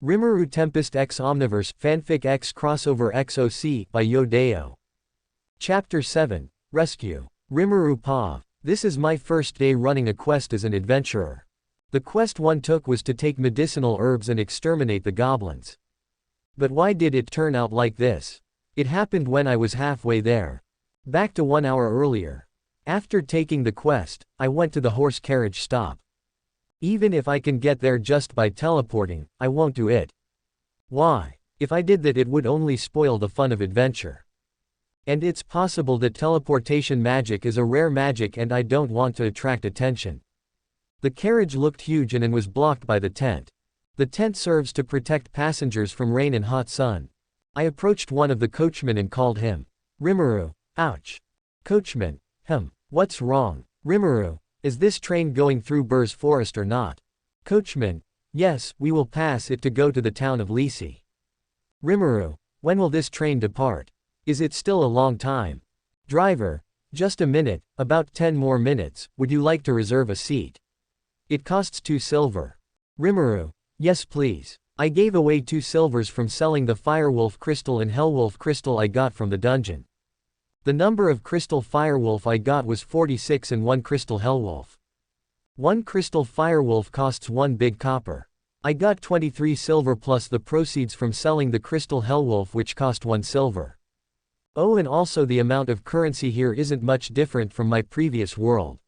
Rimuru Tempest x Omniverse Fanfic x Crossover XOC by Dayo. Chapter 7 Rescue. Rimuru Pav. This is my first day running a quest as an adventurer. The quest one took was to take medicinal herbs and exterminate the goblins. But why did it turn out like this? It happened when I was halfway there. Back to 1 hour earlier. After taking the quest, I went to the horse carriage stop. Even if I can get there just by teleporting, I won't do it. Why? If I did that, it would only spoil the fun of adventure. And it's possible that teleportation magic is a rare magic and I don't want to attract attention. The carriage looked huge and was blocked by the tent. The tent serves to protect passengers from rain and hot sun. I approached one of the coachmen and called him. Rimuru. Ouch. Coachman. What's wrong? Rimuru. Is this train going through Burr's forest or not? Coachman. Yes, we will pass it to go to the town of Lisi. Rimuru. When will this train depart? Is it still a long time? Driver. Just a minute, about 10 more minutes, would you like to reserve a seat? It costs 2 silver. Rimuru. Yes please. I gave away 2 silvers from selling the Firewolf crystal and Hellwolf crystal I got from the dungeon. The number of crystal Firewolf I got was 46 and 1 crystal Hellwolf. 1 crystal Firewolf costs 1 big copper. I got 23 silver plus the proceeds from selling the crystal Hellwolf which cost 1 silver. Oh, and also the amount of currency here isn't much different from my previous world.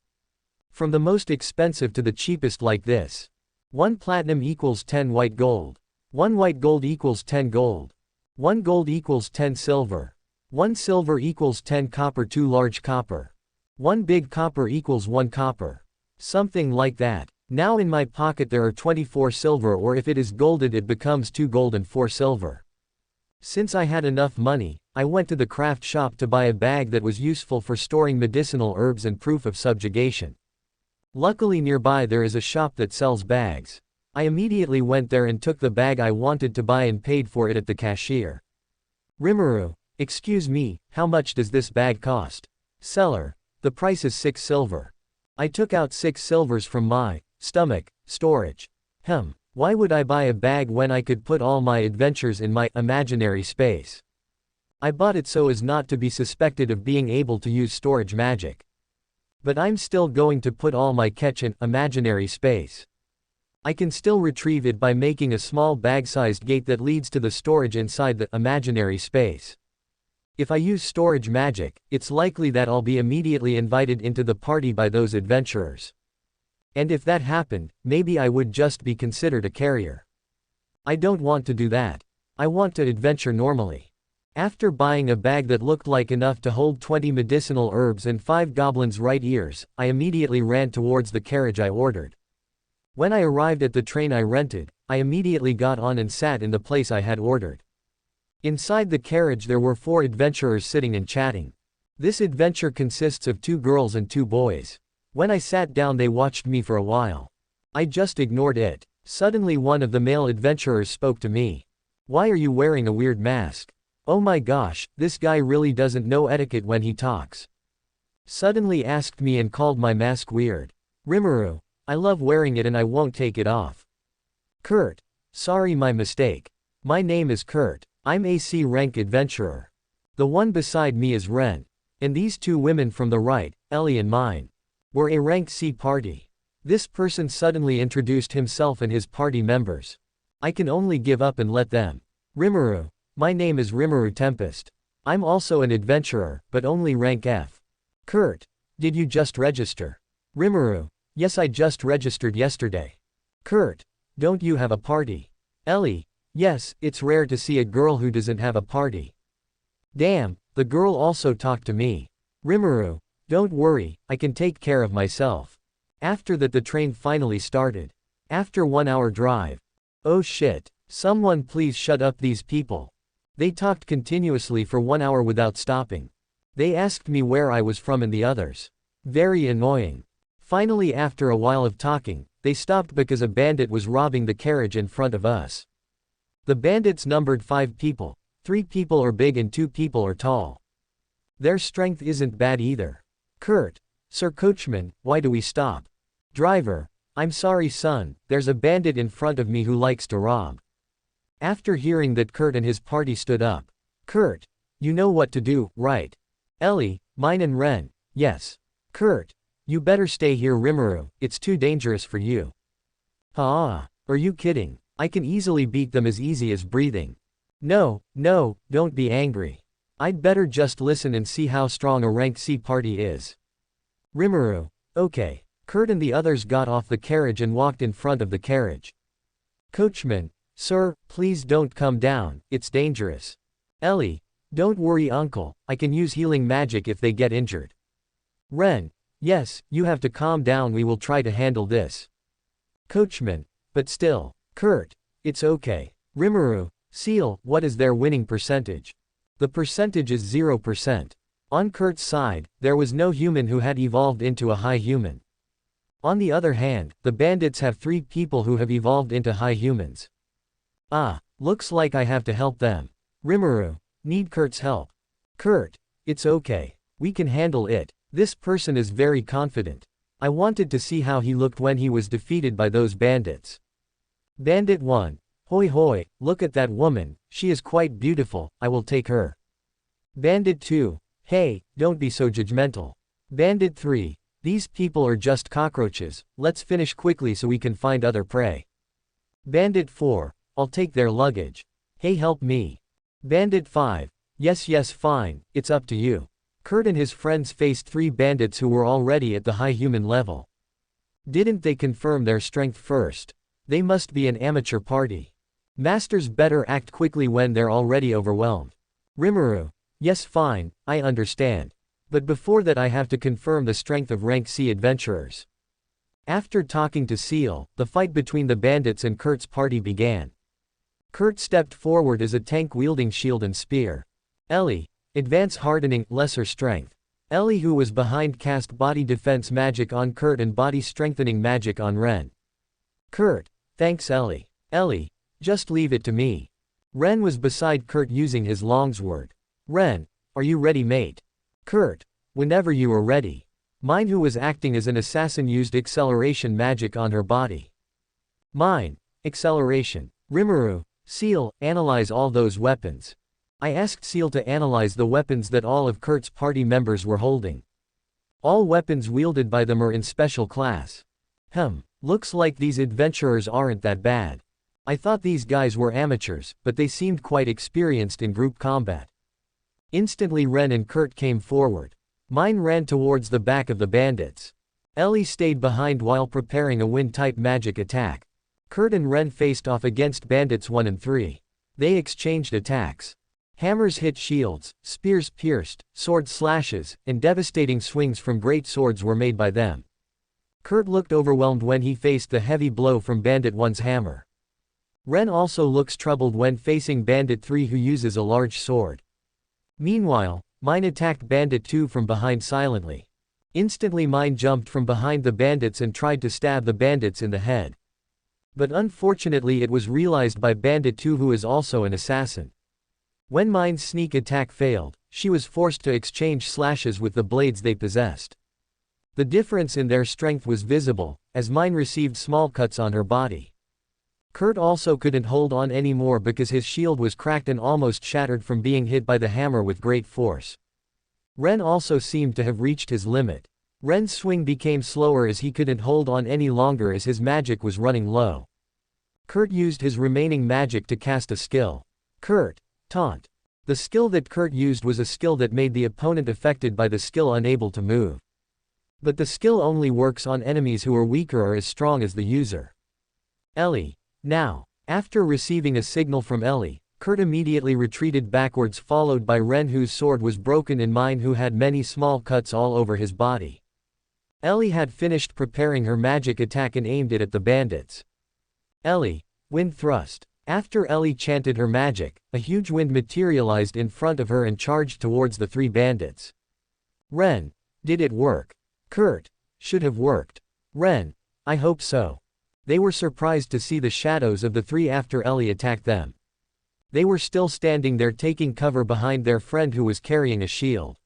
From the most expensive to the cheapest like this. 1 platinum equals 10 white gold. 1 white gold equals 10 gold. 1 gold equals 10 silver. 1 silver equals 10 copper. 2 large copper. 1 big copper equals 1 copper. Something like that. Now in my pocket there are 24 silver, or if it is golded it becomes 2 gold and 4 silver. Since I had enough money, I went to the craft shop to buy a bag that was useful for storing medicinal herbs and proof of subjugation. Luckily nearby there is a shop that sells bags. I immediately went there and took the bag I wanted to buy and paid for it at the cashier. Rimuru. Excuse me, how much does this bag cost? Seller. The price is 6 silver. I took out 6 silvers from my stomach storage. Why would I buy a bag when I could put all my adventures in my imaginary space? I bought it so as not to be suspected of being able to use storage magic. But I'm still going to put all my catch in imaginary space. I can still retrieve it by making a small bag-sized gate that leads to the storage inside the imaginary space. If I use storage magic, it's likely that I'll be immediately invited into the party by those adventurers. And if that happened, maybe I would just be considered a carrier. I don't want to do that. I want to adventure normally. After buying a bag that looked like enough to hold 20 medicinal herbs and 5 goblins' right ears, I immediately ran towards the carriage I ordered. When I arrived at the train I rented, I immediately got on and sat in the place I had ordered. Inside the carriage there were 4 adventurers sitting and chatting. This adventure consists of 2 girls and 2 boys. When I sat down they watched me for a while. I just ignored it. Suddenly one of the male adventurers spoke to me. Why are you wearing a weird mask? Oh my gosh, this guy really doesn't know etiquette when he talks. Suddenly asked me and called my mask weird. Rimuru. I love wearing it and I won't take it off. Kurt. Sorry, my mistake. My name is Kurt. I'm a C rank adventurer. The one beside me is Ren. And these 2 women from the right, Ellie and mine, were a rank C party. This person suddenly introduced himself and his party members. I can only give up and let them. Rimuru. My name is Rimuru Tempest. I'm also an adventurer, but only rank F. Kurt. Did you just register? Rimuru. Yes, I just registered yesterday. Kurt. Don't you have a party? Ellie. Yes, it's rare to see a girl who doesn't have a party. Damn, the girl also talked to me. Rimuru. Don't worry, I can take care of myself. After that the train finally started. After 1 hour drive. Oh shit. Someone please shut up these people. They talked continuously for 1 hour without stopping. They asked me where I was from and the others. Very annoying. Finally after a while of talking, they stopped because a bandit was robbing the carriage in front of us. The bandits numbered 5 people. 3 people are big and 2 people are tall. Their strength isn't bad either. Kurt. Sir Coachman, why do we stop? Driver. I'm sorry son, there's a bandit in front of me who likes to rob. After hearing that, Kurt and his party stood up. Kurt, you know what to do, right? Ellie, mine and Ren, yes. Kurt, you better stay here. Rimuru, it's too dangerous for you. Ah, are you kidding? I can easily beat them, as easy as breathing. No, don't be angry. I'd better just listen and see how strong a rank C party is. Rimuru, okay. Kurt and the others got off the carriage and walked in front of the carriage. Coachman, sir, please don't come down, it's dangerous. Ellie, don't worry uncle, I can use healing magic if they get injured. Ren, yes, you have to calm down, we will try to handle this. Coachman, but still. Kurt, it's okay. Rimuru, Seal, what is their winning percentage? The percentage is 0%. On Kurt's side, there was no human who had evolved into a high human. On the other hand, the bandits have 3 people who have evolved into high humans. Ah, looks like I have to help them. Rimuru, need Kurt's help. Kurt, it's okay. We can handle it. This person is very confident. I wanted to see how he looked when he was defeated by those bandits. Bandit 1, hoi hoi, look at that woman, she is quite beautiful, I will take her. Bandit 2, hey, don't be so judgmental. Bandit 3, these people are just cockroaches, let's finish quickly so we can find other prey. Bandit 4, I'll take their luggage. Hey, help me. Bandit 5, yes fine, it's up to you. Kurt and his friends faced 3 bandits who were already at the high human level. Didn't they confirm their strength first? They must be an amateur party. Masters better act quickly when they're already overwhelmed. Rimuru, yes fine, I understand. But before that I have to confirm the strength of rank C adventurers. After talking to Seal, the fight between the bandits and Kurt's party began. Kurt stepped forward as a tank wielding shield and spear. Ellie, advance hardening, lesser strength. Ellie, who was behind, cast body defense magic on Kurt and body strengthening magic on Ren. Kurt, thanks Ellie. Ellie, just leave it to me. Ren was beside Kurt using his longsword. Ren, are you ready mate? Kurt, whenever you are ready. Mine, who was acting as an assassin, used acceleration magic on her body. Mine, acceleration. Rimuru, Seal, analyze all those weapons. I asked Seal to analyze the weapons that all of Kurt's party members were holding. All weapons wielded by them are in special class. Looks like these adventurers aren't that bad. I thought these guys were amateurs, but they seemed quite experienced in group combat. Instantly Ren and Kurt came forward. Mine ran towards the back of the bandits. Ellie stayed behind while preparing a wind-type magic attack. Kurt and Ren faced off against bandits 1 and 3. They exchanged attacks. Hammers hit shields, spears pierced, sword slashes, and devastating swings from great swords were made by them. Kurt looked overwhelmed when he faced the heavy blow from Bandit 1's hammer. Ren also looks troubled when facing Bandit 3, who uses a large sword. Meanwhile, Mine attacked Bandit 2 from behind silently. Instantly Mine jumped from behind the bandits and tried to stab the bandits in the head. But unfortunately it was realized by Bandit 2, who is also an assassin. When Mine's sneak attack failed, she was forced to exchange slashes with the blades they possessed. The difference in their strength was visible, as Mine received small cuts on her body. Kurt also couldn't hold on anymore because his shield was cracked and almost shattered from being hit by the hammer with great force. Ren also seemed to have reached his limit. Ren's swing became slower as he couldn't hold on any longer as his magic was running low. Kurt used his remaining magic to cast a skill. Kurt, Taunt. The skill that Kurt used was a skill that made the opponent affected by the skill unable to move. But the skill only works on enemies who are weaker or as strong as the user. Ellie. Now. After receiving a signal from Ellie, Kurt immediately retreated backwards, followed by Ren, whose sword was broken, and Mine, who had many small cuts all over his body. Ellie had finished preparing her magic attack and aimed it at the bandits. Ellie. Wind thrust. After Ellie chanted her magic, a huge wind materialized in front of her and charged towards the 3 bandits. Ren. Did it work? Kurt. Should have worked. Ren. I hope so. They were surprised to see the shadows of the 3 after Ellie attacked them. They were still standing there taking cover behind their friend who was carrying a shield.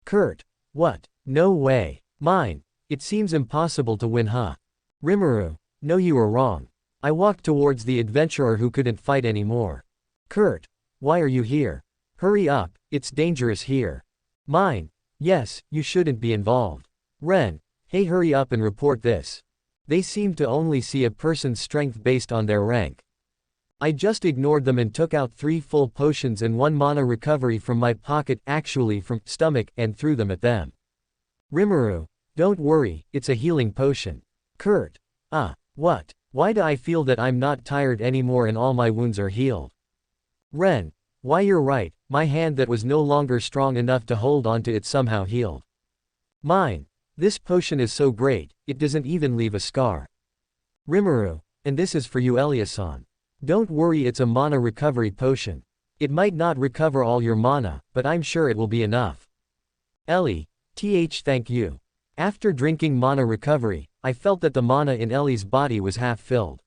Kurt. What? No way. Mine. It seems impossible to win, huh? Rimuru. No, you are wrong. I walked towards the adventurer who couldn't fight anymore. Kurt, why are you here? Hurry up, it's dangerous here. Mine, yes, you shouldn't be involved. Ren, hey, hurry up and report this. They seem to only see a person's strength based on their rank. I just ignored them and took out 3 full potions and 1 mana recovery from my pocket, actually from stomach, and threw them at them. Rimuru, don't worry, it's a healing potion. Kurt, what? Why do I feel that I'm not tired anymore and all my wounds are healed? Ren, why, you're right, my hand that was no longer strong enough to hold onto it somehow healed. Mine, this potion is so great, it doesn't even leave a scar. Rimuru, and this is for you, Elia-san. Don't worry, it's a mana recovery potion. It might not recover all your mana, but I'm sure it will be enough. Ellie, thank you. After drinking mana recovery, I felt that the mana in Ellie's body was half filled.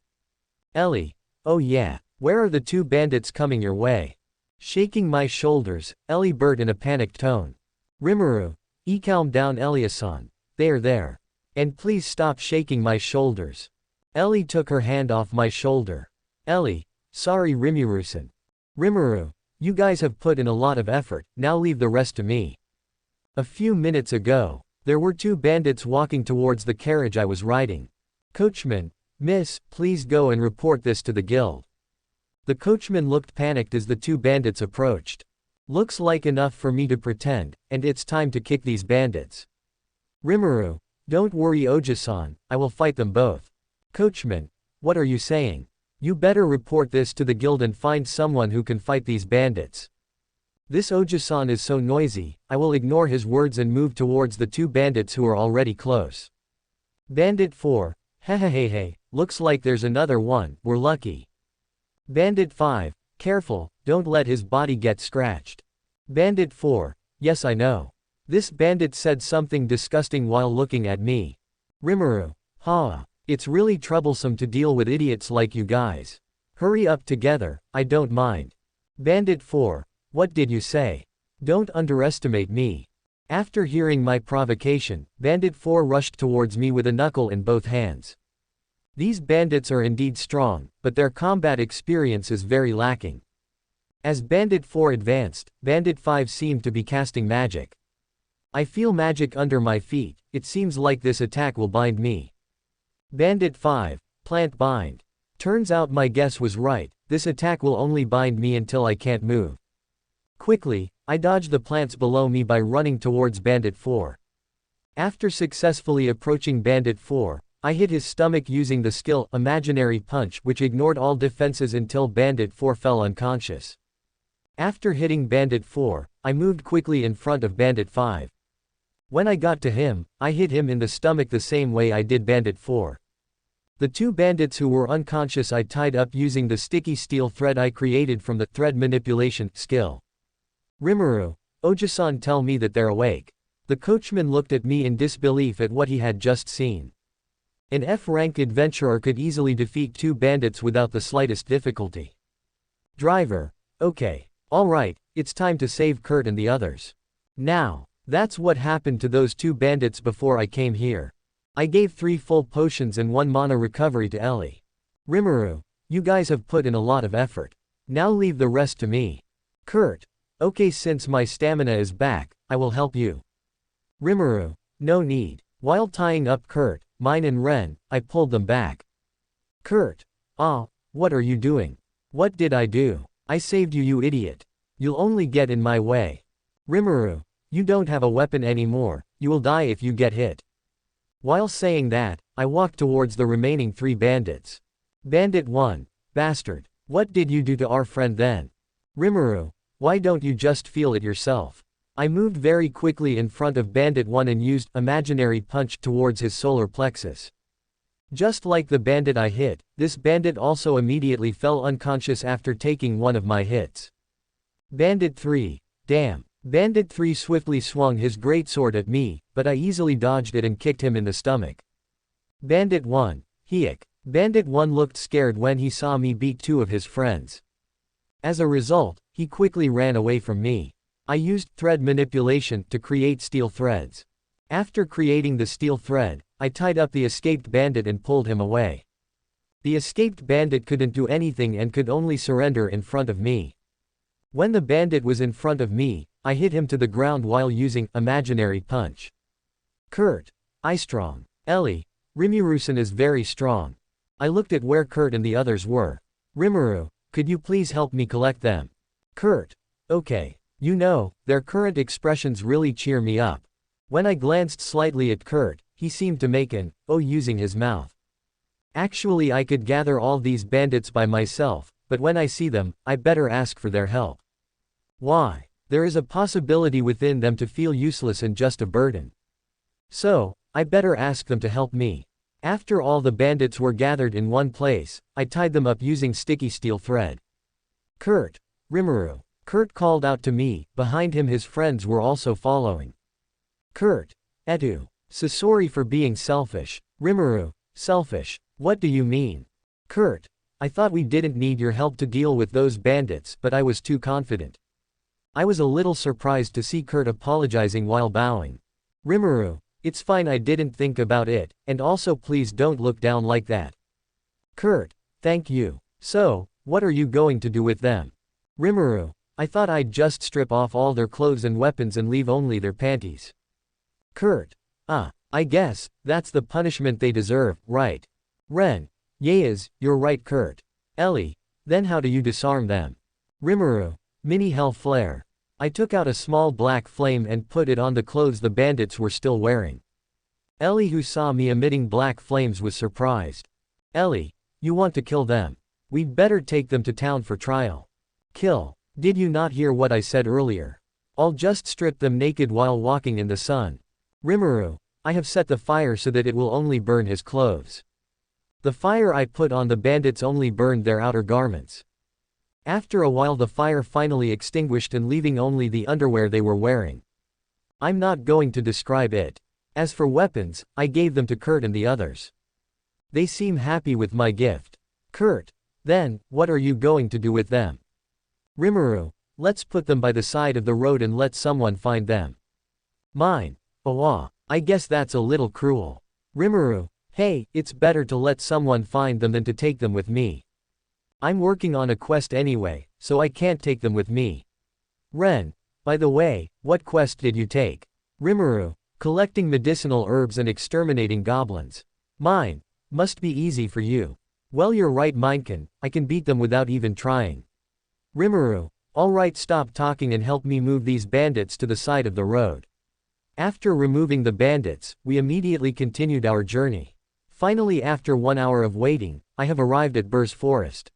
Ellie, oh yeah, where are the 2 bandits coming your way? Shaking my shoulders, Ellie burst in a panicked tone. Rimuru, calm down, Elia-san. They're there. And please stop shaking my shoulders. Ellie took her hand off my shoulder. Ellie, sorry Rimuru-san. Rimuru, you guys have put in a lot of effort, now leave the rest to me. A few minutes ago, there were 2 bandits walking towards the carriage I was riding. Coachman, miss, please go and report this to the guild. The coachman looked panicked as the 2 bandits approached. Looks like enough for me to pretend, and it's time to kick these bandits. Rimuru, don't worry Oji-san, I will fight them both. Coachman, what are you saying? You better report this to the guild and find someone who can fight these bandits. This Oji-san is so noisy, I will ignore his words and move towards the 2 bandits who are already close. Bandit 4, hey, looks like there's another one, we're lucky. Bandit 5, careful, don't let his body get scratched. Bandit 4, yes I know. This bandit said something disgusting while looking at me. Rimuru, it's really troublesome to deal with idiots like you guys. Hurry up together, I don't mind. Bandit 4, what did you say? Don't underestimate me. After hearing my provocation, Bandit 4 rushed towards me with a knuckle in both hands. These bandits are indeed strong, but their combat experience is very lacking. As Bandit 4 advanced, Bandit 5 seemed to be casting magic. I feel magic under my feet, it seems like this attack will bind me. Bandit 5, plant bind. Turns out my guess was right, this attack will only bind me until I can't move. Quickly, I dodged the plants below me by running towards Bandit 4. After successfully approaching Bandit 4, I hit his stomach using the skill Imaginary Punch, which ignored all defenses until Bandit 4 fell unconscious. After hitting Bandit 4, I moved quickly in front of Bandit 5. When I got to him, I hit him in the stomach the same way I did Bandit 4. The 2 bandits who were unconscious I tied up using the sticky steel thread I created from the thread manipulation skill. Rimuru, Oji-san, tell me that they're awake. The coachman looked at me in disbelief at what he had just seen. An F-rank adventurer could easily defeat 2 bandits without the slightest difficulty. Driver, okay, alright, it's time to save Kurt and the others. Now, that's what happened to those 2 bandits before I came here. I gave 3 full potions and 1 mana recovery to Ellie. Rimuru, you guys have put in a lot of effort. Now leave the rest to me. Kurt, okay, since my stamina is back, I will help you. Rimuru, no need. While tying up Kurt, mine and Ren, I pulled them back. Kurt, what are you doing? What did I do? I saved you, you idiot. You'll only get in my way. Rimuru, you don't have a weapon anymore, you will die if you get hit. While saying that, I walked towards the remaining 3 bandits. Bandit 1, bastard, what did you do to our friend then? Rimuru, why don't you just feel it yourself? I moved very quickly in front of Bandit 1 and used Imaginary Punch towards his solar plexus. Just like the bandit I hit, this bandit also immediately fell unconscious after taking one of my hits. Bandit 3, damn. Bandit 3 swiftly swung his greatsword at me, but I easily dodged it and kicked him in the stomach. Bandit 1, Hiek. Bandit 1 looked scared when he saw me beat 2 of his friends. As a result, he quickly ran away from me. I used thread manipulation to create steel threads. After creating the steel thread, I tied up the escaped bandit and pulled him away. The escaped bandit couldn't do anything and could only surrender in front of me. When the bandit was in front of me, I hit him to the ground while using imaginary punch. Kurt. I strong. Ellie. Rimuru-san is very strong. I looked at where Kurt and the others were. Rimuru, could you please help me collect them? Kurt. Okay. You know, their current expressions really cheer me up. When I glanced slightly at Kurt, he seemed to make an "oh" using his mouth. Actually, I could gather all these bandits by myself, but when I see them, I better ask for their help. Why? There is a possibility within them to feel useless and just a burden. So, I better ask them to help me. After all the bandits were gathered in one place, I tied them up using sticky steel thread. Kurt. Rimuru. Kurt called out to me, behind him his friends were also following. Kurt. Etu. So sorry for being selfish. Rimuru. Selfish. What do you mean? Kurt. I thought we didn't need your help to deal with those bandits, but I was too confident. I was a little surprised to see Kurt apologizing while bowing. Rimuru. It's fine, I didn't think about it, and also please don't look down like that. Kurt. Thank you. So, what are you going to do with them? Rimuru. I thought I'd just strip off all their clothes and weapons and leave only their panties. Kurt. I guess, that's the punishment they deserve, right? Ren. Yes, you're right Kurt. Ellie. Then how do you disarm them? Rimuru. Mini hell flare. I took out a small black flame and put it on the clothes the bandits were still wearing. Ellie, who saw me emitting black flames, was surprised. Ellie. You want to kill them? We'd better take them to town for trial. Kill. Did you not hear what I said earlier? I'll just strip them naked while walking in the sun. Rimuru. I have set the fire so that it will only burn his clothes. The fire I put on the bandits only burned their outer garments. After a while the fire finally extinguished and leaving only the underwear they were wearing. I'm not going to describe it. As for weapons, I gave them to Kurt and the others. They seem happy with my gift. Kurt. Then, what are you going to do with them? Rimuru. Let's put them by the side of the road and let someone find them. Mine. Awa. I guess that's a little cruel. Rimuru. Hey, it's better to let someone find them than to take them with me. I'm working on a quest anyway, so I can't take them with me. Ren. By the way, what quest did you take? Rimuru. Collecting medicinal herbs and exterminating goblins. Mine. Must be easy for you. Well, you're right, Minekin, I can beat them without even trying. Rimuru. Alright, stop talking and help me move these bandits to the side of the road. After removing the bandits, we immediately continued our journey. Finally, after 1 hour of waiting, I have arrived at Burr's forest.